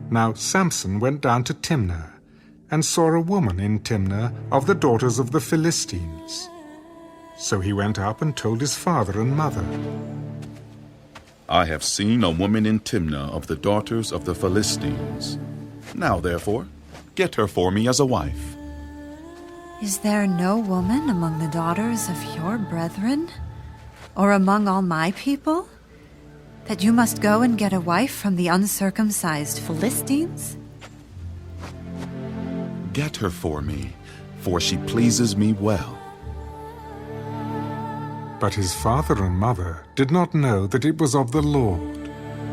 Now Samson went down to Timnah, and saw a woman in Timnah of the daughters of the Philistines. So he went up and told his father and mother. I have seen a woman in Timnah of the daughters of the Philistines. Now, therefore, get her for me as a wife. Is there no woman among the daughters of your brethren, or among all my people, that you must go and get a wife from the uncircumcised Philistines? Get her for me, for she pleases me well. But his father and mother did not know that it was of the Lord,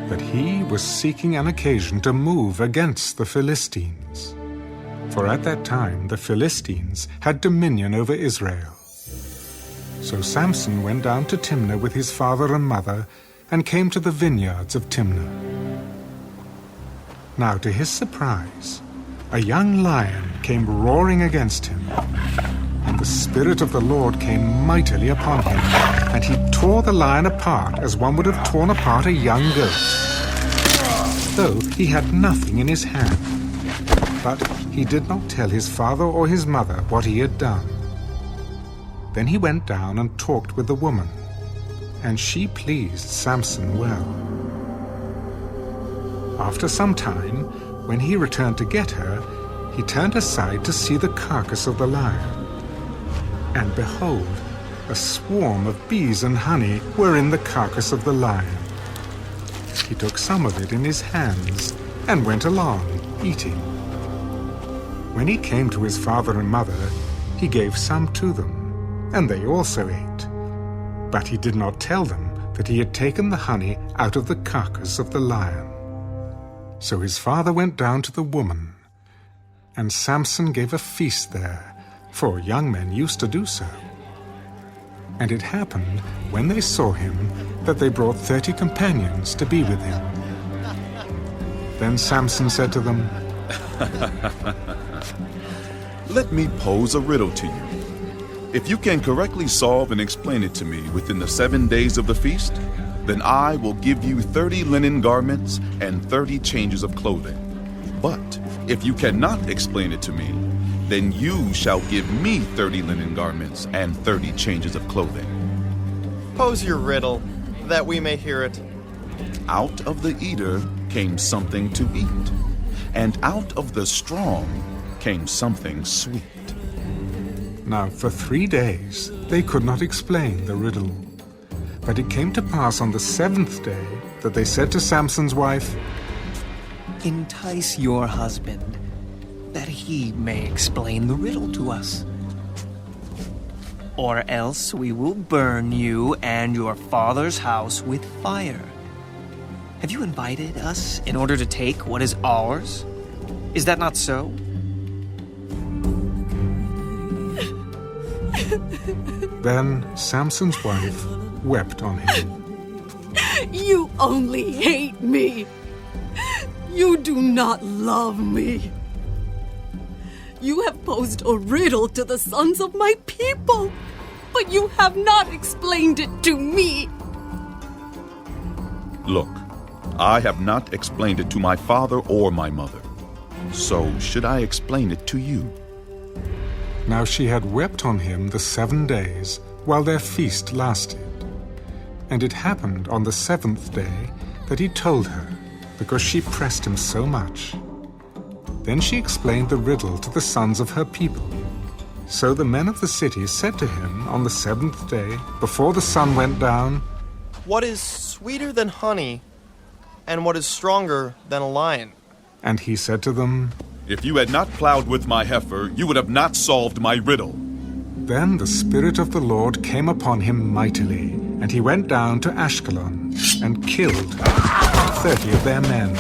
that he was seeking an occasion to move against the Philistines. For at that time the Philistines had dominion over Israel. So Samson went down to Timnah with his father and mother, and came to the vineyards of Timnah. Now to his surprise, a young lion came roaring against him, and the Spirit of the Lord came mightily upon him, and he tore the lion apart as one would have torn apart a young goat, though he had nothing in his hand. But he did not tell his father or his mother what he had done. Then he went down and talked with the woman, and she pleased Samson well. After some time, when he returned to get her, he turned aside to see the carcass of the lion. And behold, a swarm of bees and honey were in the carcass of the lion. He took some of it in his hands and went along, eating. When he came to his father and mother, he gave some to them, and they also ate. But he did not tell them that he had taken the honey out of the carcass of the lion. So his father went down to the woman, and Samson gave a feast there, for young men used to do so. And it happened, when they saw him, that they brought 30 companions to be with him. Then Samson said to them, Let me pose a riddle to you. If you can correctly solve and explain it to me within the 7 days of the feast, then I will give you 30 linen garments and 30 changes of clothing. But if you cannot explain it to me, then you shall give me 30 linen garments and 30 changes of clothing. Pose your riddle, that we may hear it. Out of the eater came something to eat, and out of the strong came something sweet. Now for 3 days they could not explain the riddle. But it came to pass on the 7th day that they said to Samson's wife, Entice your husband, that he may explain the riddle to us. Or else we will burn you and your father's house with fire. Have you invited us in order to take what is ours? Is that not so? Then Samson's wife wept on him. You only hate me. You do not love me. You have posed a riddle to the sons of my people, but you have not explained it to me. Look, I have not explained it to my father or my mother. So should I explain it to you? Now she had wept on him the 7 days while their feast lasted. And it happened on the 7th day that he told her, because she pressed him so much. Then she explained the riddle to the sons of her people. So the men of the city said to him on the 7th day, before the sun went down, What is sweeter than honey, and what is stronger than a lion? And he said to them, If you had not plowed with my heifer, you would have not solved my riddle. Then the Spirit of the Lord came upon him mightily, and he went down to Ashkelon, and killed 30 of their men,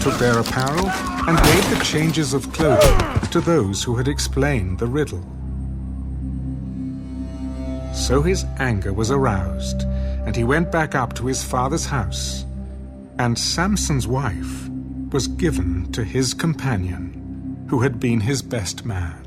took their apparel, and gave the changes of clothing to those who had explained the riddle. So his anger was aroused, and he went back up to his father's house, and Samson's wife was given to his companion, who had been his best man.